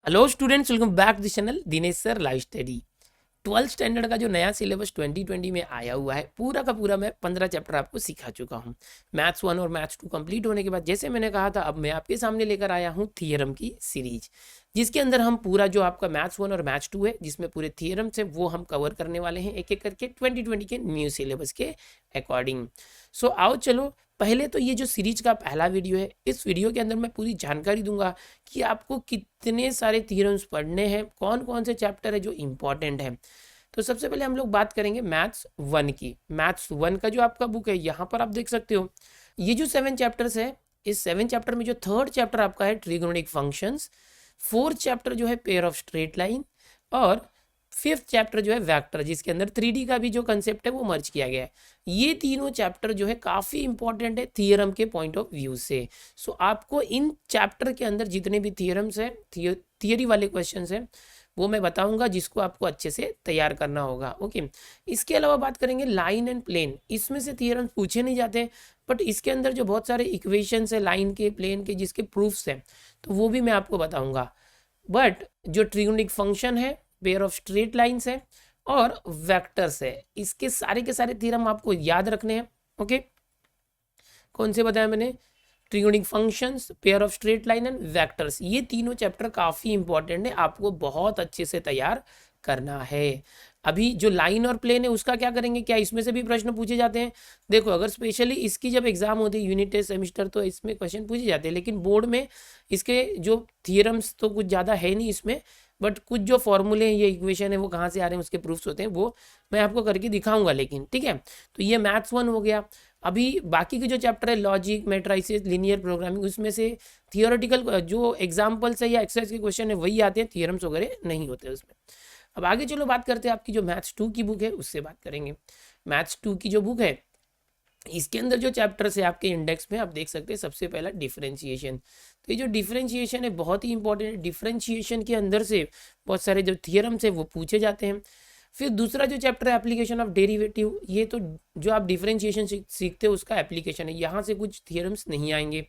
Hello students, welcome back to the channel Dinesh sir live study. 12th standard का जो नया syllabus 2020 में आया हुआ है पूरा का पूरा मैं 15 चैप्टर आपको सिखा चुका हूँ। मैथ्स 1 और मैथ्स 2 कंप्लीट होने के बाद जैसे मैंने कहा था, अब मैं आपके सामने लेकर आया हूँ थियरम की सीरीज, जिसके अंदर हम पूरा जो आपका मैथ्स 1 और मैथ्स 2 है, जिसमें पूरे थियरम्स है, वो हम कवर करने वाले हैं एक एक करके 2020 के न्यू सिलेबस के अकॉर्डिंग। सो आओ चलो, पहले तो ये जो सीरीज का पहला वीडियो है, इस वीडियो के अंदर मैं पूरी जानकारी दूंगा कि आपको कितने सारे थ्योरम्स पढ़ने हैं, कौन कौन से चैप्टर है जो इंपॉर्टेंट है। तो सबसे पहले हम लोग बात करेंगे मैथ्स 1 की। मैथ्स 1 का जो आपका बुक है, यहाँ पर आप देख सकते हो ये जो 7 चैप्टर्स है, इस 7 चैप्टर में जो थर्ड चैप्टर आपका है ट्रिगोनोमेट्रिक फंक्शंस, फोर्थ चैप्टर जो है पेयर ऑफ स्ट्रेट लाइन, और फिफ्थ चैप्टर जो है वेक्टर, जिसके अंदर 3D का भी जो कंसेप्ट है वो मर्ज किया गया है। ये तीनों चैप्टर जो है काफ़ी इंपॉर्टेंट है थियरम के पॉइंट ऑफ व्यू से। सो आपको इन चैप्टर के अंदर जितने भी थियरम्स हैं, थियरी वाले क्वेश्चंस हैं, वो मैं बताऊंगा, जिसको आपको अच्छे से तैयार करना होगा। ओके, इसके अलावा बात करेंगे लाइन एंड प्लेन। इसमें से थियरम्स पूछे नहीं जाते, बट इसके अंदर जो बहुत सारे इक्वेशंस है लाइन के, प्लेन के, जिसके प्रूफ्स हैं, तो वो भी मैं आपको बताऊंगा। बट जो ट्रिगोनोमेट्रिक फंक्शन है, पेयर ऑफ स्ट्रेट लाइन्स है और वेक्टर्स है, इसके सारे के सारे थ्योरम आपको याद रखने हैं। ओके, कौन से बताया मैंने? Trigonometric functions, pair of straight line and vectors, ये तीनों चैप्टर काफ़ी इंपॉर्टेंट है, आपको बहुत अच्छे से तैयार करना है। अभी जो लाइन और प्लेन है उसका क्या करेंगे, क्या इसमें से भी प्रश्न पूछे जाते हैं? देखो, अगर स्पेशली इसकी जब एग्जाम होती है यूनिट टेस्ट सेमिस्टर, तो इसमें क्वेश्चन पूछे जाते हैं, लेकिन बोर्ड में इसके जो थियरम्स तो कुछ ज़्यादा है नहीं इसमें, बट कुछ जो फॉर्मूले हैं, ये इक्वेशन है, वो कहाँ से आ रहे हैं, उसके प्रूफ्स होते हैं, वो मैं आपको करके दिखाऊंगा। लेकिन ठीक है, तो ये मैथ्स 1 हो गया। अभी बाकी के जो चैप्टर है, लॉजिक, मैट्रिसेस, लीनियर प्रोग्रामिंग, उसमें से थियोरेटिकल जो एग्जाम्पल्स है या एक्सरसाइज के क्वेश्चन है वही आते हैं, थियरम्स वगैरह नहीं होते उसमें। अब आगे चलो बात करते हैं आपकी जो मैथ्स 2 की बुक है, उससे बात करेंगे। मैथ्स 2 की जो बुक है, इसके अंदर जो चैप्टर्स है आपके इंडेक्स में आप देख सकते हैं, सबसे पहला डिफरेंशिएशन। तो ये जो डिफरेंशिएशन है बहुत ही इंपॉर्टेंट है। डिफरेंशिएशन के अंदर से बहुत सारे जो थियरम्स है वो पूछे जाते हैं। फिर दूसरा जो चैप्टर है एप्लीकेशन ऑफ डेरिवेटिव, ये तो जो आप डिफरेंशिएशन सीखते हो उसका एप्लीकेशन है, यहाँ से कुछ थियरम्स नहीं आएंगे।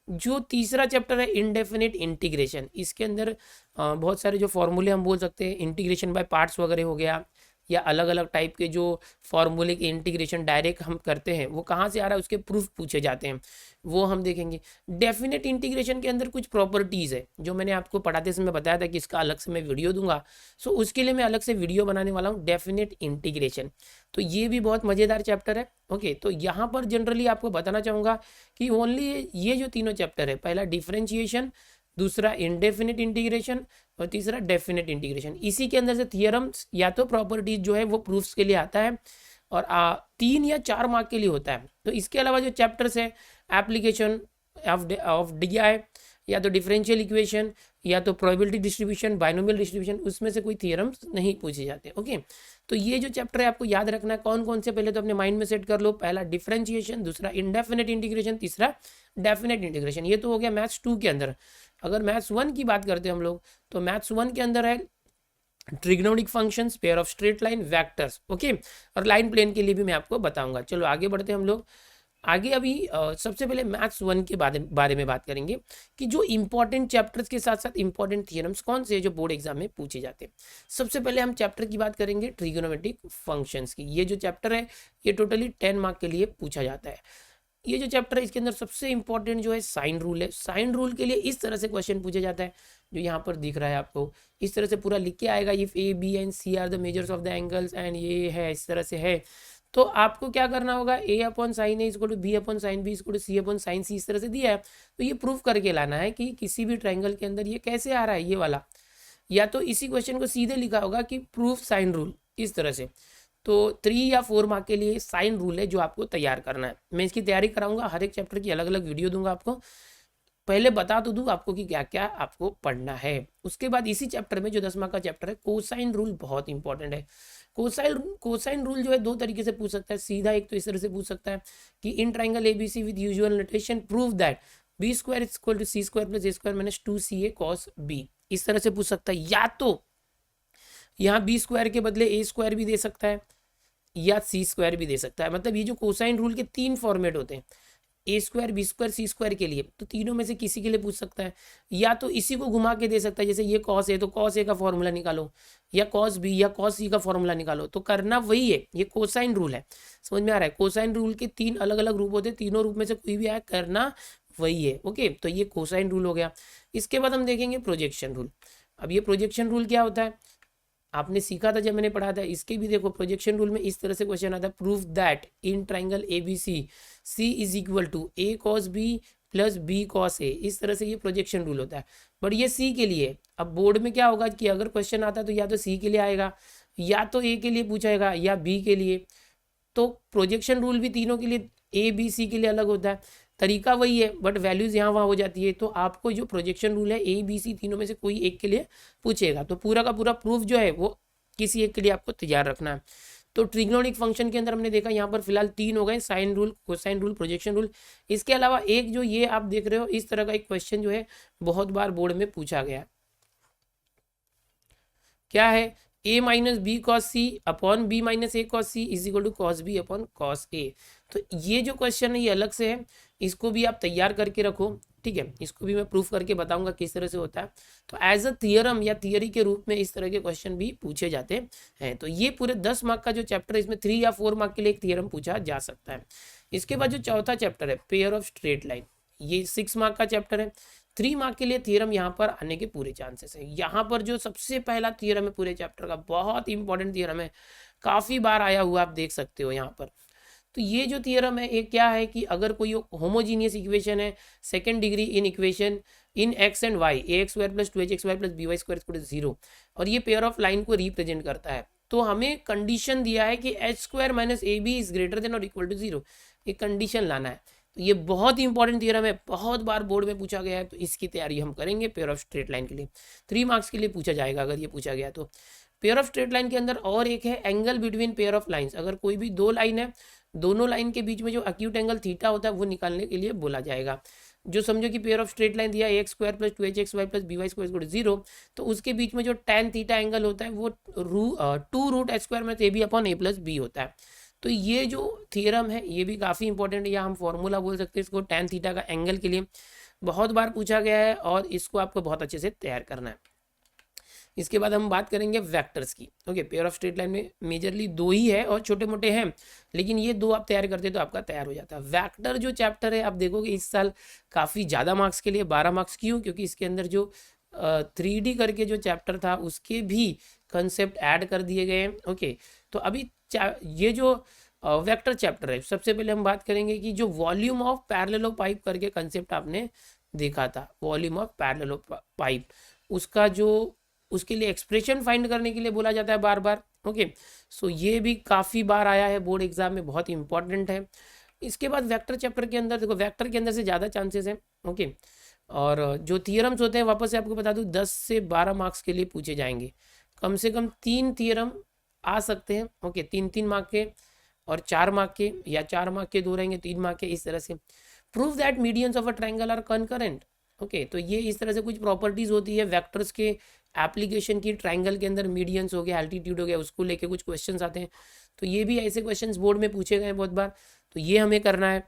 जो तीसरा चैप्टर है इनडेफिनिट इंटीग्रेशन, इसके अंदर बहुत सारे जो फॉर्मूले हम बोल सकते हैं, इंटीग्रेशन बाय पार्ट्स वगैरह हो गया, या अलग अलग टाइप के जो फॉर्मूले के इंटीग्रेशन डायरेक्ट हम करते हैं वो कहाँ से आ रहा है, उसके प्रूफ पूछे जाते हैं, वो हम देखेंगे। डेफिनेट इंटीग्रेशन के अंदर कुछ प्रॉपर्टीज़ है जो मैंने आपको पढ़ाते समय बताया था कि इसका अलग से मैं वीडियो दूंगा। सो उसके लिए मैं अलग से वीडियो बनाने वाला हूँ, डेफिनेट इंटीग्रेशन। तो ये भी बहुत मज़ेदार चैप्टर है। ओके, तो यहाँ पर जनरली आपको बताना चाहूँगा कि ओनली ये जो तीनों चैप्टर है, पहला डिफरेंशिएशन, दूसरा इंडेफिनिट इंटीग्रेशन और तीसरा डेफिनेट इंटीग्रेशन, इसी के अंदर से थियरम्स या तो प्रॉपर्टीज जो है वो प्रूफ्स के लिए आता है, और 3 या 4 मार्क के लिए होता है। तो इसके अलावा जो चैप्टर्स है एप्लीकेशन ऑफ डीआई, या तो डिफरेंशियल इक्वेशन, या तो प्रोबेबिलिटी डिस्ट्रीब्यूशन, बाइनोमियल डिस्ट्रीब्यूशन, उसमें से कोई थियरम्स नहीं पूछे जाते। ओके, तो ये जो चैप्टर है आपको याद रखना है कौन कौन से, पहले तो अपने माइंड में सेट कर लो। पहला डिफरेंशिएशन, दूसरा इंडेफिनिट इंटीग्रेशन, तीसरा डेफिनेट इंटीग्रेशन। ये तो हो गया मैथ्स 2 के अंदर। अगर मैथ्स 1 की बात करते हैं हम लोग, तो मैथ्स 1 के अंदर है trigonometric functions, pair of straight line, vectors. Okay, और लाइन प्लेन के लिए भी मैं आपको बताऊंगा। चलो आगे बढ़ते हैं हम लोग। आगे अभी सबसे पहले मैथ्स 1 के बारे में बात करेंगे कि जो इंपॉर्टेंट चैप्टर्स के साथ साथ इंपॉर्टेंट थियरम्स कौन से हैं जो बोर्ड एग्जाम में पूछे जाते हैं। सबसे पहले हम चैप्टर की बात करेंगे ट्रिगोनोमेट्रिक फंक्शंस की। ये जो चैप्टर है ये टोटली 10 मार्क के लिए पूछा जाता है। ये जो चैप्टर है इसके अंदर सबसे इंपॉर्टेंट जो है साइन रूल है। साइन रूल के लिए इस तरह से क्वेश्चन पूछा जाता है, जो यहाँ पर दिख रहा है आपको, इस तरह से पूरा लिख के आएगा, if A B and C are the measures of the angles, and ये है, इस तरह से है। तो आपको क्या करना होगा, A upon sine A equal to B upon sine B equal to C upon sine C, इस तरह से दिया है। तो ये प्रूफ करके लाना है कि किसी भी ट्राइंगल के अंदर ये कैसे आ रहा है, ये वाला। या तो इसी क्वेश्चन को सीधे लिखा होगा कि प्रूफ साइन रूल, इस तरह से। तो 3 या 4 मार्क के लिए साइन रूल है जो आपको तैयार करना है। मैं इसकी तैयारी कराऊंगा, हर एक चैप्टर की अलग अलग वीडियो दूंगा आपको। पहले बता तो दूं आपको कि क्या क्या आपको पढ़ना है। उसके बाद इसी चैप्टर में जो 10 मार्क का चैप्टर है, कोसाइन रूल बहुत इंपॉर्टेंट है। कोसाइन रूल जो है 2 तरीके से पूछ सकता है। सीधा एक तो इस तरह से पूछ सकता है कि in triangle ABC with usual notation prove that B square is equal to C square plus A square minus 2ca cos b, इस तरह से पूछ सकता है। या तो यहाँ बी स्क्वायर के बदले ए स्क्वायर भी दे सकता है, या सी स्क्वायर भी दे सकता है। मतलब ये जो कोसाइन रूल के 3 फॉर्मेट होते हैं, ए स्क्वायर बी स्क्वायर सी स्क्वायर के लिए, तो तीनों में से किसी के लिए पूछ सकता है, या तो इसी को घुमा के दे सकता है, जैसे ये कॉस है तो कॉस ए का फॉर्मूला निकालो, या कॉस बी या कॉस सी का फॉर्मूला निकालो। तो करना वही है, ये कोसाइन रूल है, समझ में आ रहा है। कोसाइन रूल के 3 अलग अलग रूप होते हैं, तीनों रूप में से कोई भी आया करना वही है। ओके, तो ये कोसाइन रूल हो गया। इसके बाद हम देखेंगे प्रोजेक्शन रूल। अब ये प्रोजेक्शन रूल क्या होता है, आपने सीखा था जब मैंने पढ़ा था, इसके भी देखो प्रोजेक्शन रूल में इस तरह से क्वेश्चन आता है, proof that in triangle A B C is equal to A cos B plus B cos A. इस तरह से ये प्रोजेक्शन रूल होता है, बट ये सी के लिए। अब बोर्ड में क्या होगा कि अगर क्वेश्चन आता है तो या तो सी के लिए आएगा, या तो ए के लिए पूछाएगा, या बी के लिए। तो प्रोजेक्शन रूल भी तीनों के लिए, ए बी सी के लिए अलग होता है, तरीका वही है बट वैल्यूज यहाँ वहाँ हो जाती है। तो आपको जो प्रोजेक्शन रूल है ए बी सी तीनों में से कोई एक के लिए पूछेगा, तो पूरा का पूरा प्रूफ जो है वो किसी एक के लिए आपको तैयार रखना है। तो ट्रिग्नोनिक फंक्शन के अंदर हमने देखा यहाँ पर फिलहाल 3 हो गए, sine rule, cosine rule, projection rule. इसके अलावा एक जो ये आप देख रहे हो इस तरह का एक क्वेश्चन जो है बहुत बार बोर्ड में पूछा गया, क्या है, a minus B cos C upon B minus A cos C is equal to cos B upon cos A. तो ये जो क्वेश्चन है ये अलग से है, इसको भी आप तैयार करके रखो, ठीक है। इसको भी मैं प्रूफ करके बताऊंगा किस तरह से होता है। तो एज अ थियरम या थियरी के रूप में इस तरह के क्वेश्चन भी पूछे जाते हैं। तो ये पूरे 10 मार्क का जो चैप्टर है, इसमें 3 या 4 मार्क के लिए एक थियरम पूछा जा सकता है। इसके बाद जो चौथा चैप्टर है पेयर ऑफ स्ट्रेट लाइन, ये 6 मार्क का चैप्टर है। 3 मार्क के लिए थियरम यहाँ पर आने के पूरे चांसेस है। यहाँ पर जो सबसे पहला थियरम है पूरे चैप्टर का, बहुत इंपॉर्टेंट थियरम है, काफ़ी बार आया हुआ आप देख सकते हो यहाँ पर। तो ये जो थियरम है ये क्या है कि अगर कोई होमोजीनियस इक्वेशन है, second degree in equation in X and Y, A X square plus 2hxy plus B Y square equal to 0, और ये पेयर ऑफ लाइन को रिप्रेजेंट करता है, तो हमें कंडीशन दिया है कि H square minus A B is greater than और इक्वल टू 0, ये कंडीशन लाना है। तो ये बहुत ही इंपॉर्टेंट थियरम है, बहुत बार बोर्ड में पूछा गया है, तो इसकी तैयारी हम करेंगे पेयर ऑफ स्ट्रेट लाइन के लिए। 3 मार्क्स के लिए पूछा जाएगा अगर ये पूछा गया तो। पेयर ऑफ स्ट्रेट लाइन के अंदर और एक है angle between pair of lines. अगर कोई भी 2 लाइन है, दोनों लाइन के बीच में जो अक्यूट एंगल थीटा होता है वो निकालने के लिए बोला जाएगा। जो समझो कि पेयर ऑफ स्ट्रेट लाइन दिया X square plus 2hxy plus B Y square equal to 0, तो उसके बीच में जो tan थीटा एंगल होता है वो 2 root H square minus A B upon A plus B होता है। तो ये जो थियरम है ये भी काफ़ी इंपॉर्टेंट है, या हम फॉर्मूला बोल सकते हैं इसको tan थीटा का एंगल के लिए, बहुत बार पूछा गया है और इसको आपको बहुत अच्छे से तैयार करना है। इसके बाद हम बात करेंगे वेक्टर्स की। Okay, pair of straight line में मेजरली 2 ही है और छोटे मोटे हैं, लेकिन ये 2 आप तैयार करते तो आपका तैयार हो जाता है। वेक्टर जो चैप्टर है आप देखोगे इस साल काफ़ी ज़्यादा मार्क्स के लिए 12 मार्क्स क्यों, क्योंकि इसके अंदर जो 3D करके जो चैप्टर था उसके भी कंसेप्ट ऐड कर दिए गए हैं। ओके, तो अभी ये जो वेक्टर चैप्टर है, सबसे पहले हम बात करेंगे कि जो वॉल्यूम ऑफ पैरेललोपाइप करके कंसेप्ट आपने देखा था, वॉल्यूम ऑफ पैरेललोपाइप, उसका जो उसके लिए एक्सप्रेशन फाइंड करने के लिए बोला जाता है बार बार। ओके, सो ये भी काफ़ी बार आया है बोर्ड एग्जाम में, बहुत इंपॉर्टेंट है। इसके बाद वेक्टर चैप्टर के अंदर देखो, वेक्टर के अंदर से ज़्यादा चांसेस हैं। ओके, और जो थियरम्स होते हैं वापस से आपको बता दूं 10 से 12 मार्क्स के लिए पूछे जाएंगे, कम से कम 3 थियरम आ सकते हैं। ओके, 3-3 मार्क के और 4 मार्क के, या 4 मार्क के 2 रहेंगे, 3 मार्क के, इस तरह से। Proof that medians of a triangle are concurrent. Okay, तो ये इस तरह से कुछ प्रॉपर्टीज होती है वेक्टर्स के एप्लीकेशन की। ट्राइंगल के अंदर मीडियंस हो गया, एल्टीट्यूड हो गया, उसको लेके कुछ क्वेश्चंस आते हैं, तो ये भी ऐसे क्वेश्चंस बोर्ड में पूछे गए हैं बहुत बार, तो ये हमें करना है।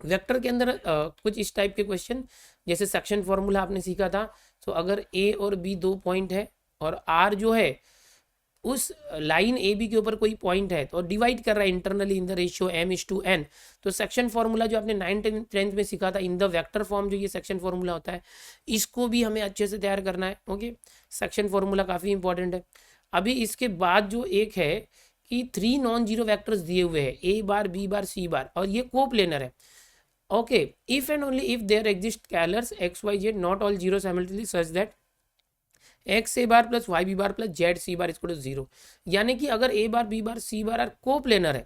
वेक्टर के अंदर कुछ इस टाइप के क्वेश्चन, जैसे सेक्शन फॉर्मूला आपने सीखा था, तो अगर ए और बी 2 पॉइंट है और आर जो है उस लाइन ए बी के ऊपर कोई पॉइंट है तो डिवाइड कर रहा है internally in the ratio m/n, तो सेक्शन फॉर्मूला जो आपने 9th-10th में सीखा था इन द वेक्टर फॉर्म, जो ये सेक्शन फॉर्मूला होता है, इसको भी हमें अच्छे से तैयार करना है। ओके, सेक्शन फॉर्मूला काफ़ी इंपॉर्टेंट है। अभी इसके बाद जो एक है कि 3 नॉन जीरो वैक्टर्स दिए हुए हैं, ए बार बी बार सी बार, और ये कोप्लेनर है। Okay, if and only if there exist scalars xyz not all zero simultaneously such that X A bar plus Y B bar plus Z C bar equal to 0, यानी कि अगर ए बार B bar सी बार coplanar है,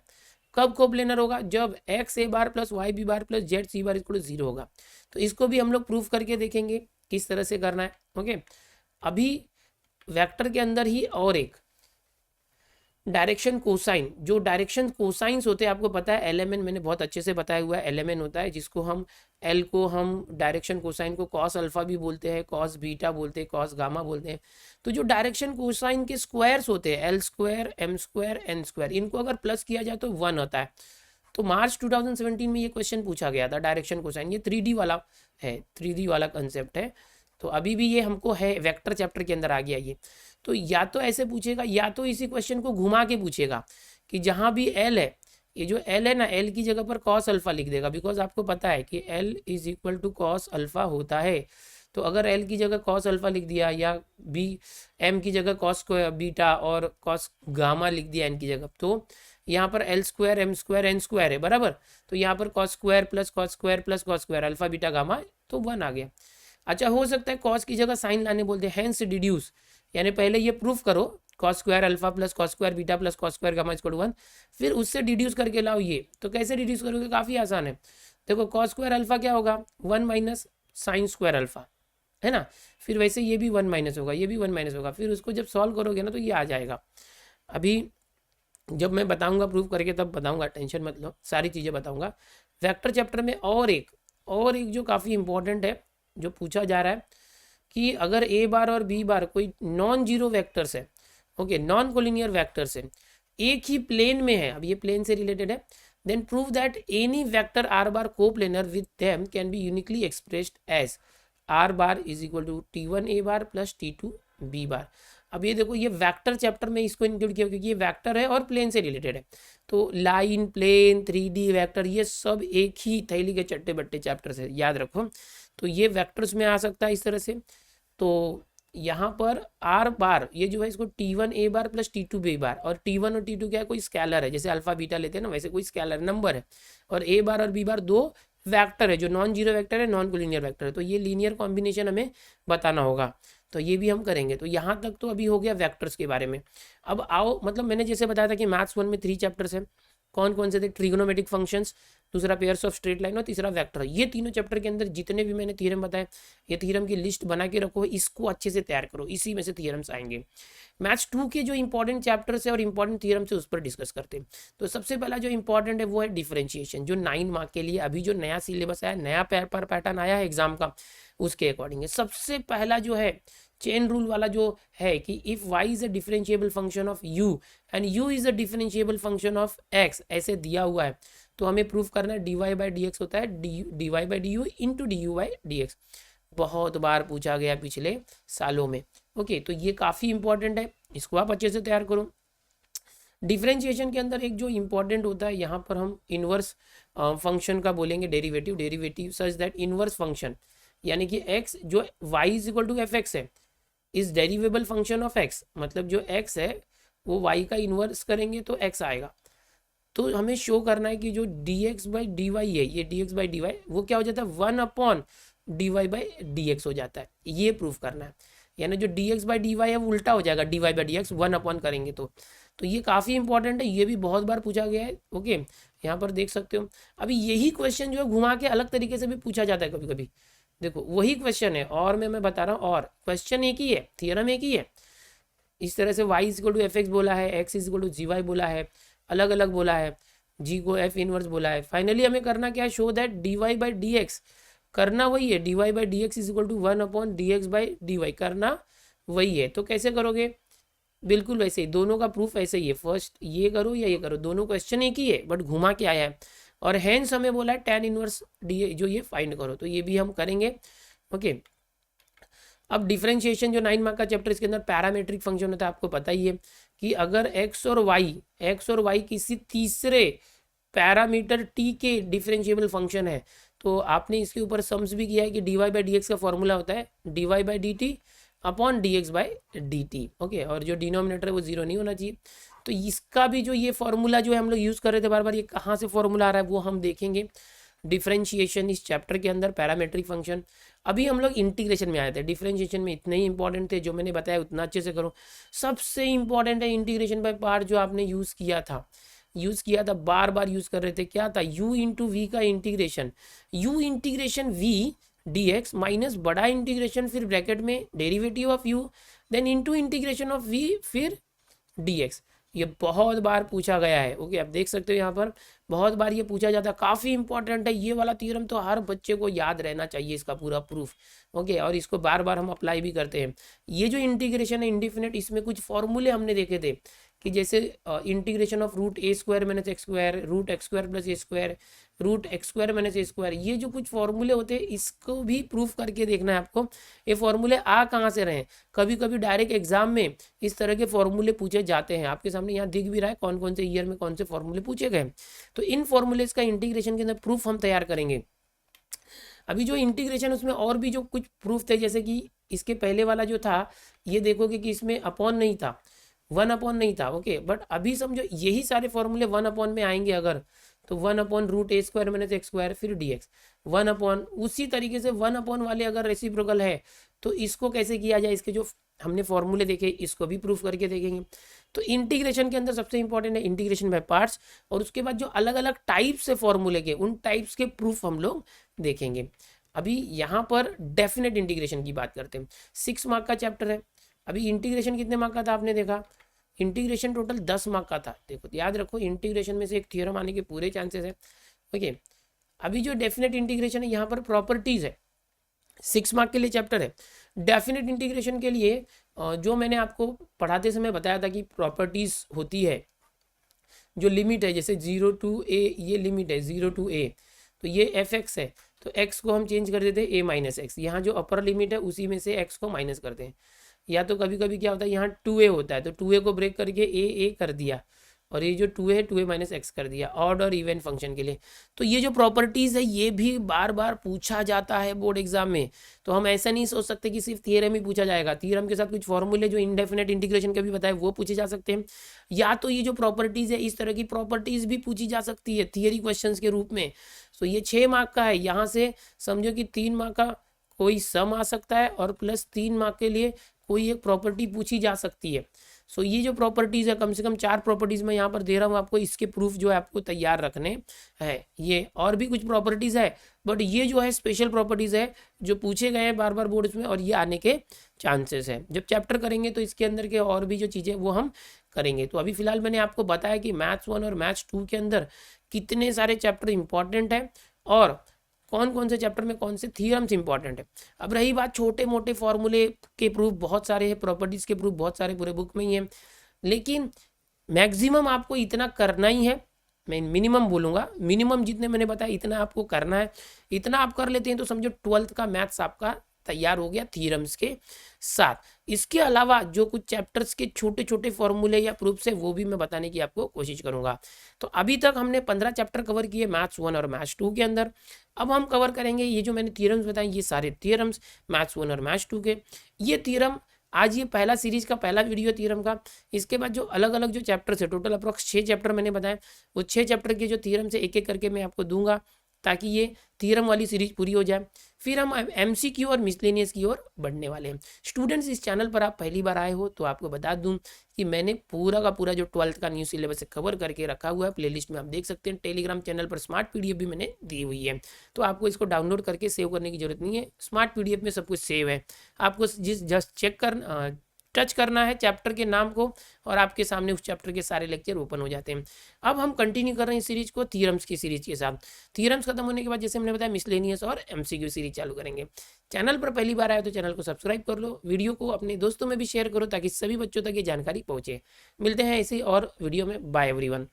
कब coplanar होगा, जब X A bar plus Y B bar plus Z C bar equal to 0 होगा। तो इसको भी हम लोग प्रूफ करके देखेंगे किस तरह से करना है। ओके, अभी वेक्टर के अंदर ही और एक डायरेक्शन कोसाइन, जो डायरेक्शन कोसाइंस होते हैं आपको पता है, एलएमएन मैंने बहुत अच्छे से बताया हुआ है, एलएमएन होता है जिसको हम एल को हम डायरेक्शन कोसाइन को कॉस अल्फा भी बोलते हैं, कॉस बीटा बोलते हैं, कॉस गामा बोलते हैं। तो जो डायरेक्शन कोसाइन के स्क्वायर्स होते हैं, L square, M square, N square, इनको अगर प्लस किया जाए तो 1 होता है। तो मार्च 2017 में ये क्वेश्चन पूछा गया था, डायरेक्शन कोसाइन। ये 3D वाला है, 3D वाला कंसेप्ट है। तो अभी भी ये हमको है वेक्टर चैप्टर के अंदर आ गया ये। तो या तो ऐसे पूछेगा या तो इसी क्वेश्चन को घुमा के पूछेगा कि जहाँ भी एल है, ये जो एल है ना, एल की जगह पर कॉस अल्फा लिख देगा, बिकॉज आपको पता है कि L is equal to cos alpha होता है। तो अगर एल की जगह कॉस अल्फा लिख दिया या बी एम की जगह कॉस बीटा और कॉस गामा लिख दिया एन की जगह, तो यहाँ पर L square M square N square है बराबर। तो यहाँ पर cos square plus cos square plus cos square alpha beta gamma, तो 1 आ गया। अच्छा, हो सकता है कॉस की जगह साइन लाने बोलते हैं, हैंस डिड्यूस, यानी पहले ये प्रूफ करो cos square alpha plus cos square beta plus cos square gamma equal to 1, फिर उससे डिड्यूस करके लाओ ये। तो कैसे डिड्यूस करोगे, काफ़ी आसान है। देखो कॉस स्क्वायर अल्फा क्या होगा, 1 माइनस साइन स्क्वायर अल्फा, है ना। फिर वैसे ये भी 1 माइनस होगा, ये भी 1 माइनस होगा, फिर उसको जब सॉल्व करोगे ना तो ये आ जाएगा। अभी जब मैं बताऊंगा प्रूफ करके तब बताऊंगा, टेंशन मत लो, सारी चीज़ें बताऊंगा। वेक्टर चैप्टर में और एक जो काफ़ी इंपॉर्टेंट है, जो पूछा जा रहा है कि अगर ए बार और बी बार कोई नॉन जीरो वेक्टर्स है, ओके, नॉन कोलिनियर वेक्टर्स है, एक ही प्लेन में है, अब ये प्लेन से रिलेटेड है, then prove that any vector R bar को planar with them can be uniquely expressed as R bar is equal to T1 A bar plus T2 B bar. अब ये देखो, ये वेक्टर चैप्टर में इसको include किया क्योंकि ये वेक्टर है और प्लेन से रिलेटेड है। तो लाइन, प्लेन, 3D वेक्टर, ये सब एक ही थैली के चट्टे बट्टे चैप्टर से, याद रखो। तो ये वेक्टर्स में आ सकता है इस तरह से। तो यहाँ पर आर बार ये जो है इसको T1 A bar plus T2 B बार, और T1 और T2 क्या है, कोई स्केलर है, जैसे अल्फा बीटा लेते हैं ना, वैसे कोई स्केलर नंबर है। और ए बार और बी बार दो वेक्टर है जो नॉन जीरो वेक्टर है, नॉन कोलिनियर वेक्टर है। तो ये लीनियर कॉम्बिनेशन हमें बताना होगा, तो ये भी हम करेंगे। तो यहाँ तक तो अभी हो गया वेक्टर्स के बारे में। अब आओ, मतलब मैंने जैसे बताया था कि मैथ्स 1 में 3 चैप्टर्स हैं, कौन कौन से थे, ट्रिग्नोमेट्रिक फंक्शंस, दूसरा पेयर्स ऑफ स्ट्रेट लाइन और तीसरा वेक्टर। ये तीनों चैप्टर के अंदर जितने भी मैंने थ्योरम बताए, ये थ्योरम की लिस्ट बना के रखो, इसको अच्छे से तैयार करो, इसी में से थ्योरम्स आएंगे। मैथ्स 2 के जो इंपॉर्टेंट चैप्टर्स है और इंपॉर्टेंट थ्योरम्स है उस पर डिस्कस करते हैं। तो सबसे पहला जो इंपॉर्टेंट है वो है डिफरेंशिएशन, जो 9 मार्क के लिए अभी जो नया सिलेबस आया, नया पेपर पैटर्न आया है एग्जाम का, उसके अकॉर्डिंग है। सबसे पहला जो है चेन रूल वाला जो है कि if y is a differentiable function of u and u is a differentiable function of x, ऐसे दिया हुआ है, तो हमें प्रूफ करना है dy बाई डी होता है dy by D you into D you by D x. बहुत बार पूछा गया पिछले सालों में, ओके। तो ये काफ़ी इंपॉर्टेंट है, इसको आप अच्छे से तैयार करो। डिफरेंशिएशन के अंदर एक जो इंपॉर्टेंट होता है, यहाँ पर हम इनवर्स फंक्शन का बोलेंगे derivative such that inverse function, यानी कि x जो y is equal to F X है, is derivable function of x, मतलब जो x है वो y का इन्वर्स करेंगे तो x आएगा। तो हमें शो करना है कि जो dx बाई डी है, ये dx बाई डी वो क्या हो जाता है, 1 upon D Y by D X हो जाता है, ये प्रूफ करना है। यानी जो dx बाई डी है वो उल्टा हो जाएगा, dy by D x 1 upon करेंगे तो ये काफ़ी इंपॉर्टेंट है, ये भी बहुत बार पूछा गया है, ओके। यहाँ पर देख सकते हो। अभी यही क्वेश्चन जो है घुमा के अलग तरीके से भी पूछा जाता है कभी कभी, देखो वही क्वेश्चन है और मैं बता रहा हूँ, और क्वेश्चन एक ही है, थियरम एक ही है। इस तरह से y is equal to F X बोला है, x is equal to G Y बोला है, अलग अलग बोला है, g को f इनवर्स बोला है। फाइनली हमें करना क्या है, show that dy by D X, करना वही है, dy by D X is equal to 1 upon D X by D Y, करना वही है। तो कैसे करोगे, बिल्कुल वैसे ही, दोनों का प्रूफ ऐसे ही है, फर्स्ट ये करो या ये करो, दोनों क्वेश्चन एक ही है बट घुमा के आया है। और हैंस हमें बोला है tan इनवर्स डी जो ये फाइंड करो, तो ये भी हम करेंगे, ओके। अब डिफरेंशिएशन जो 9 मार्क का चैप्टर, इसके अंदर पैरामेट्रिक फंक्शन होता है, आपको पता ही है कि अगर x और y किसी तीसरे पैरामीटर t के डिफरेंशिएबल फंक्शन है, तो आपने इसके ऊपर सम्स भी किया है कि dy बाई डी एक्स का फॉर्मूला होता है dy by D T upon D X by D T, okay. और जो डिनोमिनेटर है वो 0 नहीं होना चाहिए। तो इसका भी जो ये फॉर्मूला जो है हम लोग यूज़ कर रहे थे बार बार, ये कहाँ से फॉर्मूला आ रहा है वो हम देखेंगे डिफरेंशिएशन इस चैप्टर के अंदर, पैरामेट्रिक फंक्शन। अभी हम लोग इंटीग्रेशन में आए थे, डिफरेंशिएशन में इतने ही इंपॉर्टेंट थे, जो मैंने बताया उतना अच्छे से करो। सबसे इंपॉर्टेंट है इंटीग्रेशन बाय पार्ट, जो आपने यूज़ किया था, बार बार यूज़ कर रहे थे, क्या था, u इंटू वी का integration, u integration v dx minus बड़ा इंटीग्रेशन फिर ब्रैकेट में derivative of u then into integration of v फिर dx। ये बहुत बार पूछा गया है, ओके। आप देख सकते हो यहाँ पर बहुत बार ये पूछा जाता है, काफ़ी इंपॉर्टेंट है ये वाला थ्योरम, तो हर बच्चे को याद रहना चाहिए इसका पूरा प्रूफ, ओके। और इसको बार बार हम अप्लाई भी करते हैं। ये जो इंटीग्रेशन है इंडिफिनिट, इसमें कुछ फॉर्मूले हमने देखे थे कि जैसे integration of root A square minus X square, root X square plus A square, root X square minus A square, ये जो कुछ फॉर्मूले होते हैं इसको भी प्रूफ करके देखना है आपको। ये फॉर्मूले आ कहाँ से रहे हैं, कभी कभी डायरेक्ट एग्जाम में इस तरह के फॉर्मूले पूछे जाते हैं। आपके सामने यहाँ दिख भी रहा है कौन कौन से ईयर में कौन से फॉर्मूले पूछे गए। तो इन फॉर्मूलेज का इंटीग्रेशन के अंदर प्रूफ हम तैयार करेंगे। अभी जो इंटीग्रेशन उसमें और भी जो कुछ प्रूफ थे, जैसे कि इसके पहले वाला जो था ये देखोगे कि इसमें अपॉन नहीं था, 1 अपॉन नहीं था, ओके। बट अभी समझो यही सारे फॉर्मूले 1 अपॉन में आएंगे अगर, तो 1 upon root A square minus X square फिर डी एक्स 1 अपॉन, उसी तरीके से 1 अपॉन वाले अगर रेसिप्रोकल है तो इसको कैसे किया जाए, इसके जो हमने फॉर्मूले देखे इसको भी प्रूफ करके देखेंगे। तो इंटीग्रेशन के अंदर सबसे इंपॉर्टेंट है इंटीग्रेशन बाय पार्ट्स, और उसके बाद जो अलग अलग टाइप्स है फॉर्मूले के उन टाइप्स के प्रूफ हम लोग देखेंगे। अभी यहाँ पर डेफिनेट इंटीग्रेशन की बात करते हैं, 6 मार्क का चैप्टर है। अभी इंटीग्रेशन कितने मार्क का था आपने देखा, इंटीग्रेशन टोटल 10 मार्क का था। देखो याद रखो इंटीग्रेशन में से एक थ्योरम आने के पूरे चांसेस है, ओके। अभी जो डेफिनेट इंटीग्रेशन है यहाँ पर प्रॉपर्टीज है, 6 मार्क के लिए चैप्टर है। डेफिनेट इंटीग्रेशन के लिए जो मैंने आपको पढ़ाते समय बताया था कि प्रॉपर्टीज होती है, जो लिमिट है जैसे 0 to a, ये लिमिट है 0 to a, तो ये एफ एक्स है, तो x को हम चेंज कर देते हैं a माइनस एक्स, यहाँ जो अपर लिमिट है उसी में से x को माइनस करते हैं। या तो कभी कभी क्या होता है यहाँ 2a होता है, तो 2a को ब्रेक करके a कर दिया, और ये जो 2a है 2a माइनस एक्स कर दिया, ऑड और इवन फंक्शन के लिए। तो ये जो प्रॉपर्टीज़ है ये भी बार बार पूछा जाता है बोर्ड एग्जाम में। तो हम ऐसा नहीं सोच सकते कि सिर्फ थियरम ही पूछा जाएगा, थियरम के साथ कुछ फॉर्मूले जो इंडेफिनेट इंटीग्रेशन के भी बताए वो पूछे जा सकते हैं, या तो ये जो प्रॉपर्टीज़ है इस तरह की प्रॉपर्टीज़ भी पूछी जा सकती है थियरी क्वेश्चन के रूप में। तो ये 6 मार्क का है, यहाँ से समझो कि 3 मार्क का कोई सम आ सकता है और प्लस 3 मार्क के लिए कोई एक प्रॉपर्टी पूछी जा सकती है। सो ये जो प्रॉपर्टीज़ है कम से कम 4 प्रॉपर्टीज़ मैं यहाँ पर दे रहा हूँ आपको, इसके प्रूफ जो है आपको तैयार रखने हैं। ये और भी कुछ प्रॉपर्टीज़ है, बट ये जो है स्पेशल प्रॉपर्टीज़ है जो पूछे गए हैं बार बार बोर्ड्स में, और ये आने के चांसेस है। जब चैप्टर करेंगे तो इसके अंदर के और भी जो चीज़ें वो हम करेंगे। तो अभी फिलहाल मैंने आपको बताया कि मैथ्स 1 और मैथ्स 2 के अंदर कितने सारे चैप्टर इंपॉर्टेंट है और कौन कौन से चैप्टर में कौन से थियरम्स इंपॉर्टेंट है। अब रही बात छोटे मोटे फॉर्मूले के प्रूफ बहुत सारे हैं, प्रॉपर्टीज़ के प्रूफ बहुत सारे पूरे बुक में ही हैं, लेकिन मैक्सिमम आपको इतना करना ही है। मैं मिनिमम बोलूँगा, मिनिमम जितने मैंने बताया इतना आपको करना है। इतना आप कर लेते हैं तो समझो 12th का मैथ्स आपका तैयार हो गया थियरम्स के साथ। इसके अलावा जो कुछ चैप्टर्स के छोटे छोटे फॉर्मूले या प्रूफ्स है वो भी मैं बताने की आपको कोशिश करूंगा। तो अभी तक हमने 15 चैप्टर कवर किए मैथ्स 1 और मैथ्स 2 के अंदर। अब हम कवर करेंगे ये जो मैंने थियरम्स बताए, ये सारे थियरम्स मैथ्स 1 और मैथ्स 2 के। ये थियरम आज ये पहला सीरीज का पहला वीडियो थ्योरम का। इसके बाद जो अलग अलग जो चैप्टर्स है, टोटल अप्रॉक्स 6 चैप्टर मैंने बताए, वो 6 चैप्टर के जो थ्योरम से एक एक करके मैं आपको दूंगा ताकि ये थ्योरम वाली सीरीज पूरी हो जाए। फिर हम एमसीक्यू और मिसलेनियस की ओर बढ़ने वाले हैं। स्टूडेंट्स, इस चैनल पर आप पहली बार आए हो तो आपको बता दूं कि मैंने पूरा का पूरा जो 12th का न्यू सिलेबस कवर करके रखा हुआ है, प्लेलिस्ट में आप देख सकते हैं। टेलीग्राम चैनल पर स्मार्ट पीडीएफ भी मैंने दी हुई है, तो आपको इसको डाउनलोड करके सेव करने की जरूरत नहीं है। स्मार्ट पीडीएफ में सब कुछ सेव है, आपको जस्ट चेक कर टच करना है चैप्टर के नाम को और आपके सामने उस चैप्टर के सारे लेक्चर ओपन हो जाते हैं। अब हम कंटिन्यू कर रहे हैं सीरीज को थ्योरम्स की सीरीज के साथ। थ्योरम्स खत्म होने के बाद जैसे हमने बताया मिसलेनियस और एमसीक्यू सीरीज चालू करेंगे। चैनल पर पहली बार आए तो चैनल को सब्सक्राइब कर लो, वीडियो को अपने दोस्तों में भी शेयर करो ताकि सभी बच्चों तक ये जानकारी पहुंचे। मिलते हैं ऐसे और वीडियो में, बाय एवरीवन।